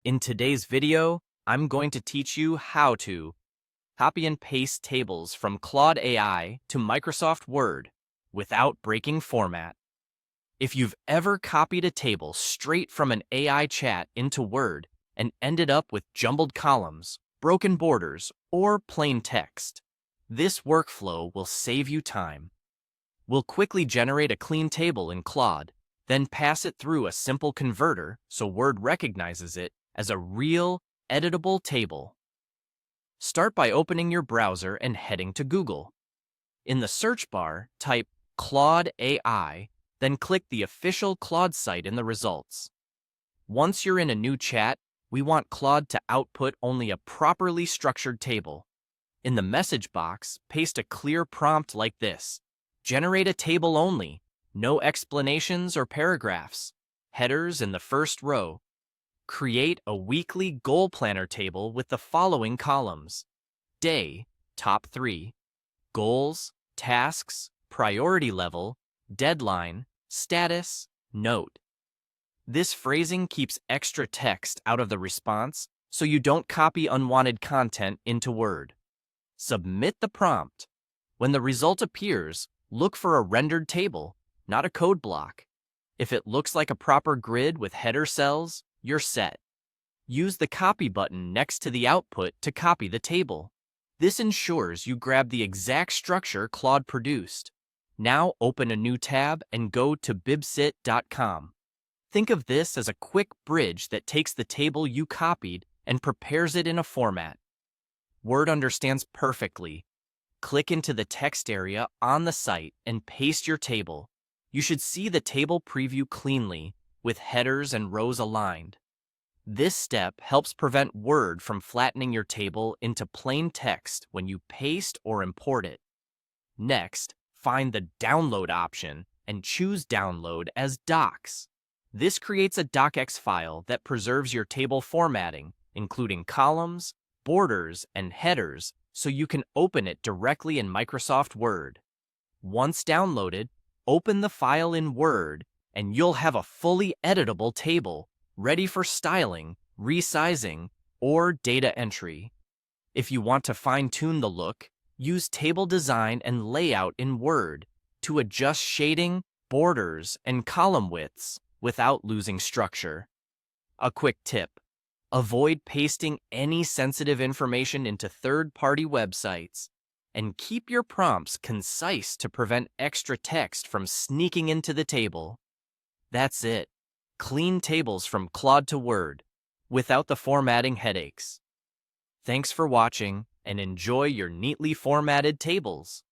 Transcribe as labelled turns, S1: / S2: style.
S1: In today's video, I'm going to teach you how to copy and paste tables from Claude AI to Microsoft Word without breaking format. If you've ever copied a table straight from an AI chat into Word and ended up with jumbled columns, broken borders, or plain text, this workflow will save you time. We'll quickly generate a clean table in Claude, then pass it through a simple converter so Word recognizes it as a real, editable table. Start by opening your browser and heading to Google. In the search bar, type Claude AI, then click the official Claude site in the results. Once you're in a new chat, we want Claude to output only a properly structured table. In the message box, paste a clear prompt like this: generate a table only, no explanations or paragraphs, headers in the first row. Create a weekly goal planner table with the following columns: day, top 3, goals, tasks, priority level, deadline, status, note. This phrasing keeps extra text out of the response so you don't copy unwanted content into Word. Submit the prompt. When the result appears, look for a rendered table, not a code block. If it looks like a proper grid with header cells, you're set. Use the copy button next to the output to copy the table. This ensures you grab the exact structure Claude produced. Now open a new tab and go to bibsit.com. Think of this as a quick bridge that takes the table you copied and prepares it in a format Word understands perfectly. Click into the text area on the site and paste your table. You should see the table preview cleanly, with headers and rows aligned. This step helps prevent Word from flattening your table into plain text when you paste or import it. Next, find the Download option and choose Download as Docs. This creates a docx file that preserves your table formatting, including columns, borders, and headers, so you can open it directly in Microsoft Word. Once downloaded, open the file in Word, and you'll have a fully editable table, ready for styling, resizing, or data entry. If you want to fine-tune the look, use Table Design and Layout in Word to adjust shading, borders, and column widths without losing structure. A quick tip: avoid pasting any sensitive information into third-party websites, and keep your prompts concise to prevent extra text from sneaking into the table. That's it. Clean tables from Claude to Word, without the formatting headaches. Thanks for watching, and enjoy your neatly formatted tables.